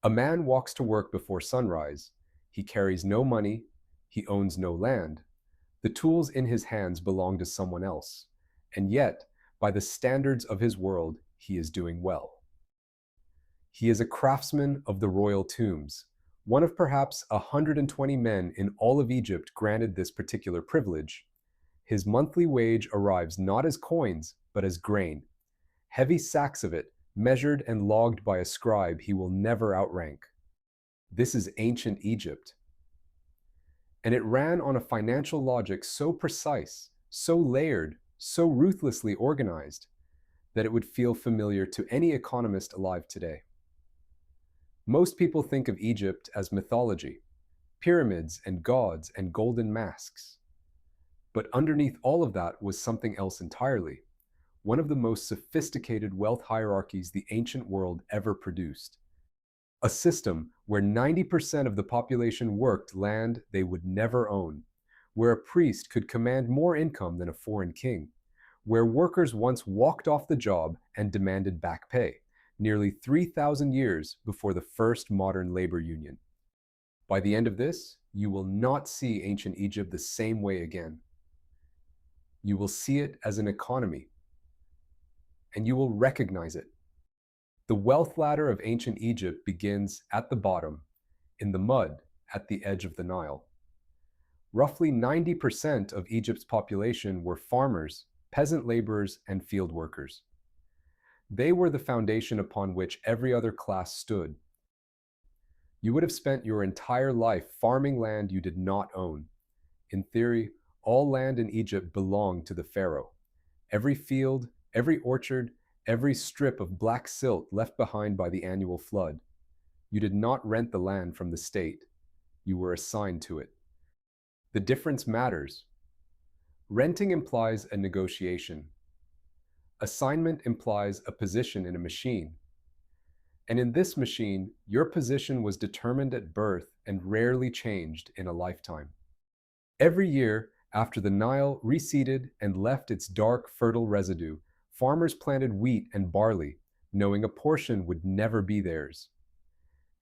A man walks to work before sunrise. He carries no money. He owns no land. The tools in his hands belong to someone else. And yet, by the standards of his world, he is doing well. He is a craftsman of the royal tombs, one of perhaps 120 men in all of Egypt granted this particular privilege. His monthly wage arrives not as coins, but as grain. Heavy sacks of it, measured and logged by a scribe he will never outrank. This is ancient Egypt. And it ran on a financial logic so precise, so layered, so ruthlessly organized, that it would feel familiar to any economist alive today. Most people think of Egypt as mythology, pyramids and gods and golden masks. But underneath all of that was something else entirely, one of the most sophisticated wealth hierarchies the ancient world ever produced. A system where 90% of the population worked land they would never own, where a priest could command more income than a foreign king, where workers once walked off the job and demanded back pay, nearly 3,000 years before the first modern labor union. By the end of this, you will not see ancient Egypt the same way again. You will see it as an economy, and you will recognize it. The wealth ladder of ancient Egypt begins at the bottom, in the mud at the edge of the Nile. Roughly 90% of Egypt's population were farmers, peasant laborers, and field workers. They were the foundation upon which every other class stood. You would have spent your entire life farming land you did not own. In theory, all land in Egypt belonged to the Pharaoh. Every field, every orchard, every strip of black silt left behind by the annual flood. You did not rent the land from the state. You were assigned to it. The difference matters. Renting implies a negotiation. Assignment implies a position in a machine. And in this machine, your position was determined at birth and rarely changed in a lifetime. Every year, after the Nile receded and left its dark, fertile residue, farmers planted wheat and barley, knowing a portion would never be theirs.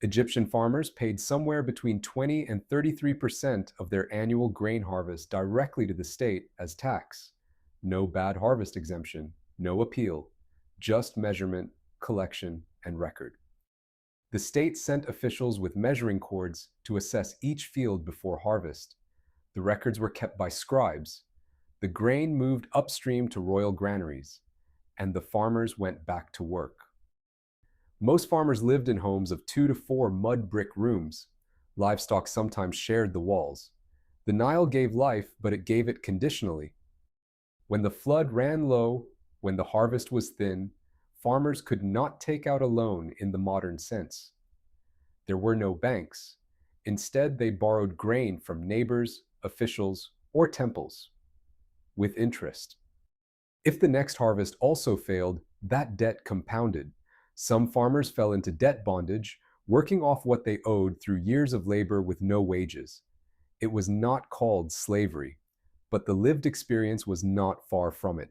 Egyptian farmers paid somewhere between 20 and 33% of their annual grain harvest directly to the state as tax. No bad harvest exemption, no appeal, just measurement, collection, and record. The state sent officials with measuring cords to assess each field before harvest. The records were kept by scribes. The grain moved upstream to royal granaries, and the farmers went back to work. Most farmers lived in homes of 2 to 4 mud brick rooms. Livestock sometimes shared the walls. The Nile gave life, but it gave it conditionally. When the flood ran low, when the harvest was thin, farmers could not take out a loan in the modern sense. There were no banks. Instead, they borrowed grain from neighbors, officials, or temples, with interest. If the next harvest also failed, that debt compounded. Some farmers fell into debt bondage, working off what they owed through years of labor with no wages. It was not called slavery, but the lived experience was not far from it.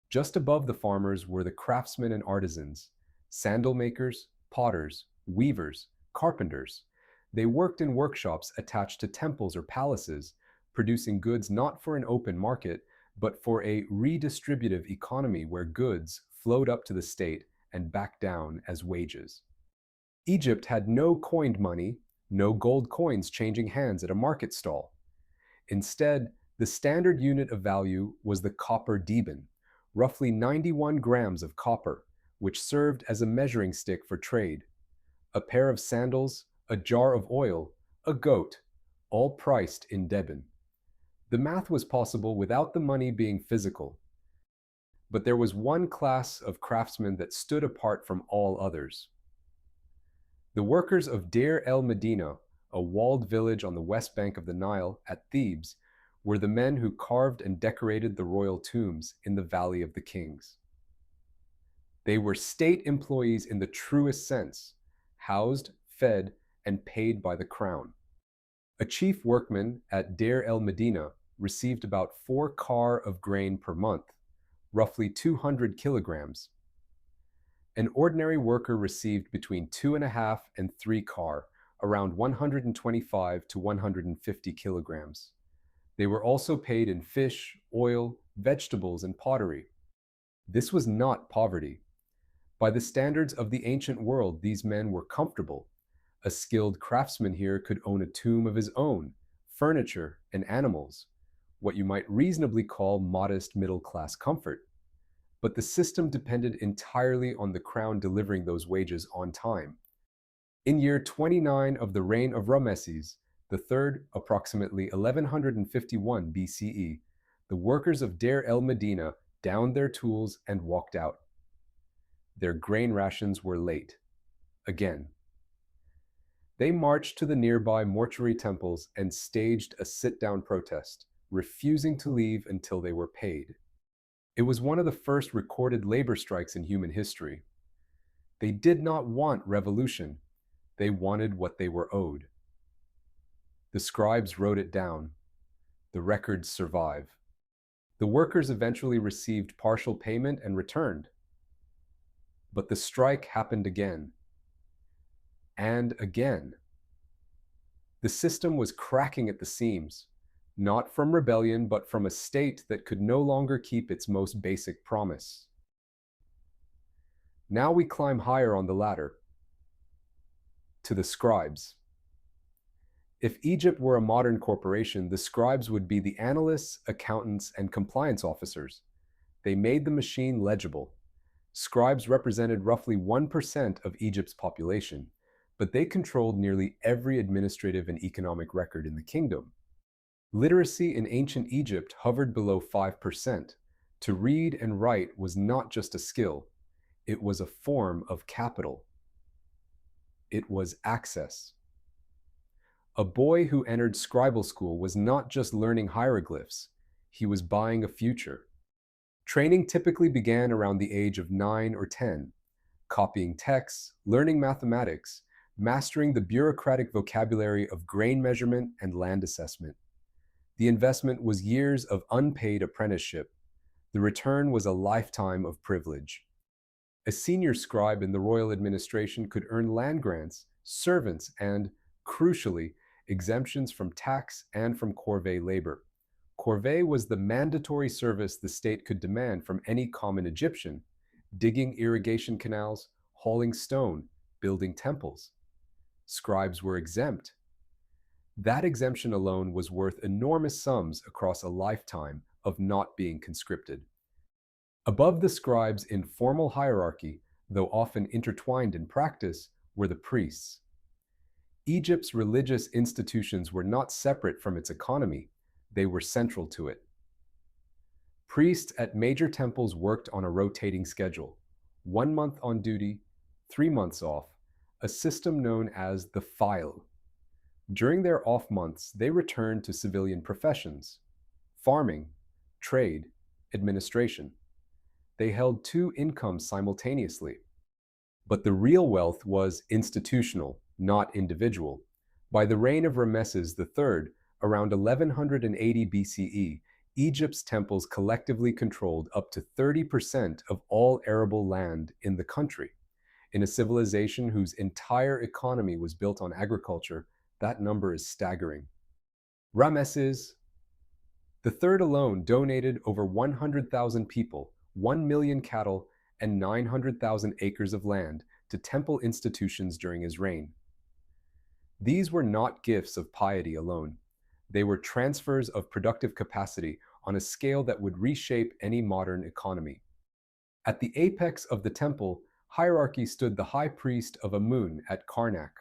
Just above the farmers were the craftsmen and artisans, sandal makers, potters, weavers, carpenters. They worked in workshops attached to temples or palaces, producing goods not for an open market, but for a redistributive economy where goods flowed up to the state and back down as wages. Egypt had no coined money, no gold coins changing hands at a market stall. Instead, the standard unit of value was the copper deben, roughly 91 grams of copper, which served as a measuring stick for trade. A pair of sandals, a jar of oil, a goat, all priced in deben. The math was possible without the money being physical. But there was one class of craftsmen that stood apart from all others. The workers of Deir el-Medina, a walled village on the west bank of the Nile at Thebes, were the men who carved and decorated the royal tombs in the Valley of the Kings. They were state employees in the truest sense, housed, fed, and paid by the crown. A chief workman at Deir el-Medina received about 4 kar of grain per month, roughly 200 kilograms. An ordinary worker received between 2.5 and 3 car, around 125 to 150 kilograms. They were also paid in fish, oil, vegetables, and pottery. This was not poverty. By the standards of the ancient world, these men were comfortable. A skilled craftsman here could own a tomb of his own, furniture, and animals, what you might reasonably call modest middle-class comfort. But the system depended entirely on the crown delivering those wages on time. In year 29 of the reign of Ramesses III, approximately 1151 BCE, the workers of Deir el-Medina downed their tools and walked out. Their grain rations were late. Again. They marched to the nearby mortuary temples and staged a sit-down protest, refusing to leave until they were paid. It was one of the first recorded labor strikes in human history. They did not want revolution. They wanted what they were owed. The scribes wrote it down. The records survive. The workers eventually received partial payment and returned. But the strike happened again. And again. The system was cracking at the seams, not from rebellion, but from a state that could no longer keep its most basic promise. Now we climb higher on the ladder, to the scribes. If Egypt were a modern corporation, the scribes would be the analysts, accountants, and compliance officers. They made the machine legible. Scribes represented roughly 1% of Egypt's population, but they controlled nearly every administrative and economic record in the kingdom. Literacy in ancient Egypt hovered below 5%. To read and write was not just a skill, it was a form of capital. It was access. A boy who entered scribal school was not just learning hieroglyphs, he was buying a future. Training typically began around the age of 9 or 10, copying texts, learning mathematics, mastering the bureaucratic vocabulary of grain measurement and land assessment. The investment was years of unpaid apprenticeship. The return was a lifetime of privilege. A senior scribe in the royal administration could earn land grants, servants, and, crucially, exemptions from tax and from corvée labor. Corvée was the mandatory service the state could demand from any common Egyptian, digging irrigation canals, hauling stone, building temples. Scribes were exempt. That exemption alone was worth enormous sums across a lifetime of not being conscripted. Above the scribes in formal hierarchy, though often intertwined in practice, were the priests. Egypt's religious institutions were not separate from its economy, they were central to it. Priests at major temples worked on a rotating schedule, 1 month on duty, 3 months off, a system known as the file. During their off months, they returned to civilian professions, farming, trade, administration. They held 2 incomes simultaneously. But the real wealth was institutional, not individual. By the reign of Ramesses III, around 1180 BCE, Egypt's temples collectively controlled up to 30% of all arable land in the country. In a civilization whose entire economy was built on agriculture, that number is staggering. Ramesses III alone donated over 100,000 people, 1 million cattle, and 900,000 acres of land to temple institutions during his reign. These were not gifts of piety alone. They were transfers of productive capacity on a scale that would reshape any modern economy. At the apex of the temple, hierarchy stood the high priest of Amun at Karnak.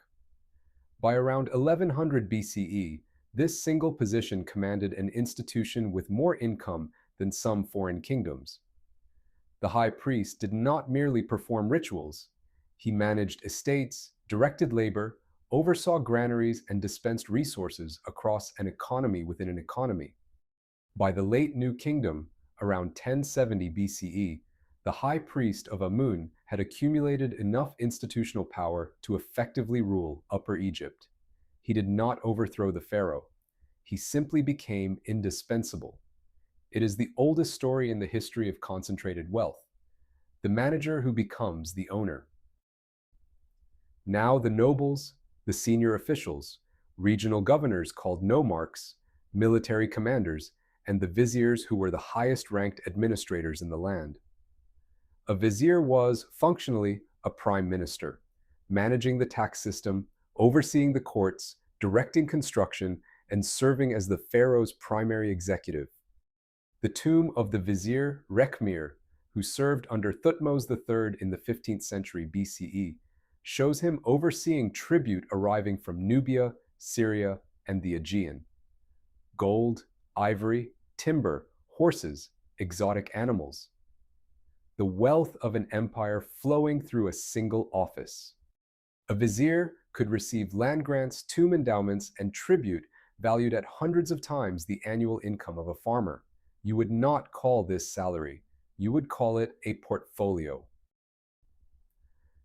By around 1100 BCE, this single position commanded an institution with more income than some foreign kingdoms. The high priest did not merely perform rituals. He managed estates, directed labor, oversaw granaries, and dispensed resources across an economy within an economy. By the late New Kingdom, around 1070 BCE, the high priest of Amun had accumulated enough institutional power to effectively rule Upper Egypt. He did not overthrow the Pharaoh. He simply became indispensable. It is the oldest story in the history of concentrated wealth. the manager who becomes the owner. Now the nobles, the senior officials, regional governors called nomarchs, military commanders, and the viziers who were the highest-ranked administrators in the land. A vizier was, functionally, a prime minister, managing the tax system, overseeing the courts, directing construction, and serving as the pharaoh's primary executive. The tomb of the vizier Rekhmir, who served under Thutmose III in the 15th century BCE, shows him overseeing tribute arriving from Nubia, Syria, and the Aegean. Gold, ivory, timber, horses, exotic animals. The wealth of an empire flowing through a single office. A vizier could receive land grants, tomb endowments, and tribute valued at hundreds of times the annual income of a farmer. You would not call this salary. You would call it a portfolio.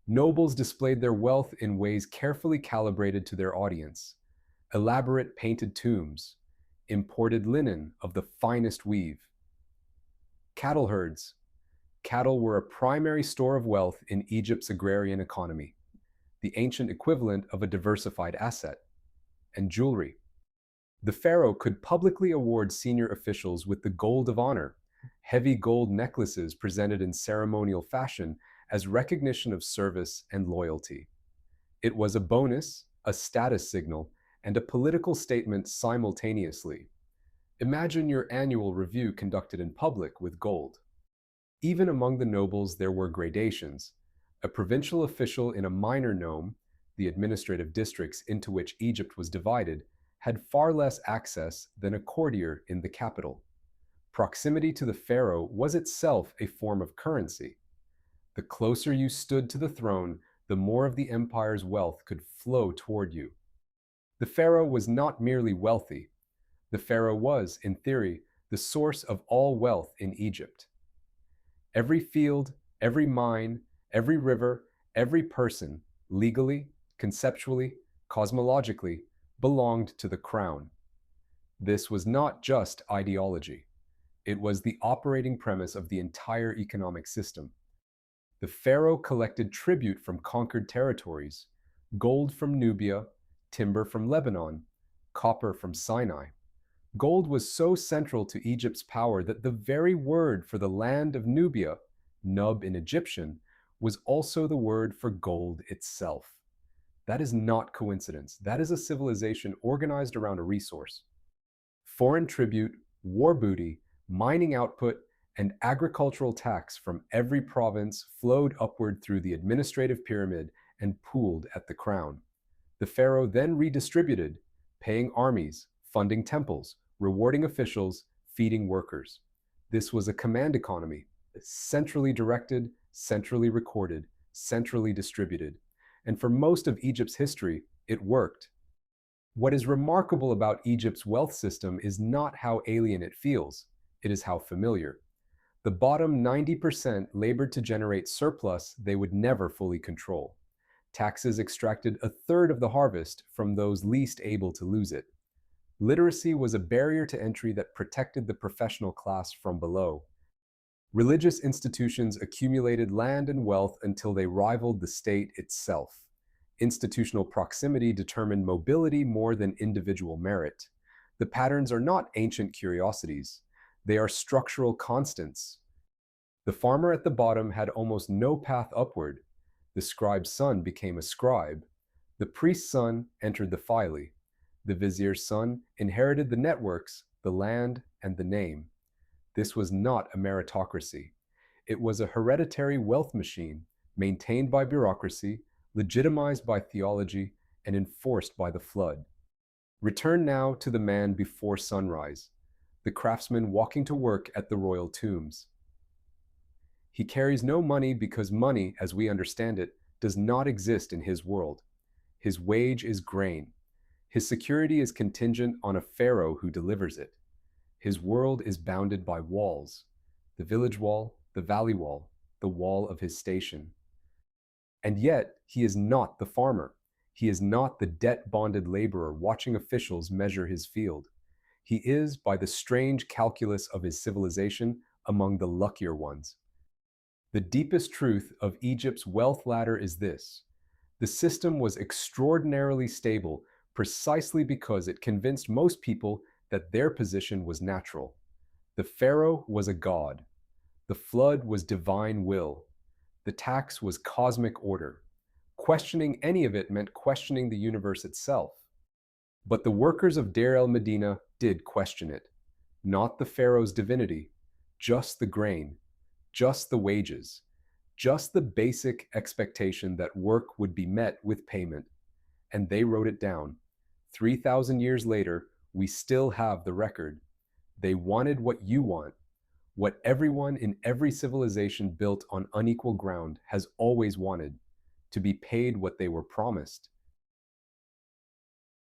Nobles displayed their wealth in ways carefully calibrated to their audience. Elaborate painted tombs, imported linen of the finest weave. Cattle herds. Cattle were a primary store of wealth in Egypt's agrarian economy, the ancient equivalent of a diversified asset. And jewelry. The pharaoh could publicly award senior officials with the gold of honor, heavy gold necklaces presented in ceremonial fashion as recognition of service and loyalty. It was a bonus, a status signal, and a political statement simultaneously. Imagine your annual review conducted in public with gold. Even among the nobles there were gradations. A provincial official in a minor nome, the administrative districts into which Egypt was divided, had far less access than a courtier in the capital. Proximity to the pharaoh was itself a form of currency. The closer you stood to the throne, the more of the empire's wealth could flow toward you. The pharaoh was not merely wealthy. The pharaoh was, in theory, the source of all wealth in Egypt. Every field, every mine, every river, every person, legally, conceptually, cosmologically, belonged to the crown. This was not just ideology. It was the operating premise of the entire economic system. The pharaoh collected tribute from conquered territories, gold from Nubia, timber from Lebanon, copper from Sinai. Gold was so central to Egypt's power that the very word for the land of Nubia, Nub in Egyptian, was also the word for gold itself. That is not coincidence. That is a civilization organized around a resource. Foreign tribute, war booty, mining output, and agricultural tax from every province flowed upward through the administrative pyramid and pooled at the crown. The pharaoh then redistributed, paying armies, funding temples, rewarding officials, feeding workers. This was a command economy, centrally directed, centrally recorded, centrally distributed. And for most of Egypt's history, it worked. What is remarkable about Egypt's wealth system is not how alien it feels, it is how familiar. The bottom 90% labored to generate surplus they would never fully control. Taxes extracted a third of the harvest from those least able to lose it. Literacy was a barrier to entry that protected the professional class from below. Religious institutions accumulated land and wealth until they rivaled the state itself. Institutional proximity determined mobility more than individual merit. The patterns are not ancient curiosities. They are structural constants. The farmer at the bottom had almost no path upward. The scribe's son became a scribe. The priest's son entered the phyle. The vizier's son inherited the networks, the land, and the name. This was not a meritocracy. It was a hereditary wealth machine, maintained by bureaucracy, legitimized by theology, and enforced by the flood. Return now to the man before sunrise, the craftsman walking to work at the royal tombs. He carries no money because money, as we understand it, does not exist in his world. His wage is grain. His security is contingent on a pharaoh who delivers it. His world is bounded by walls, the village wall, the valley wall, the wall of his station. And yet, he is not the farmer. He is not the debt-bonded laborer watching officials measure his field. He is, by the strange calculus of his civilization, among the luckier ones. The deepest truth of Egypt's wealth ladder is this: the system was extraordinarily stable precisely because it convinced most people that their position was natural. The pharaoh was a god. The flood was divine will. The tax was cosmic order. Questioning any of it meant questioning the universe itself. But the workers of Deir el-Medina did question it. Not the pharaoh's divinity, just the grain, just the wages, just the basic expectation that work would be met with payment. And they wrote it down. 3,000 years later, we still have the record. They wanted what you want, what everyone in every civilization built on unequal ground has always wanted: to be paid what they were promised.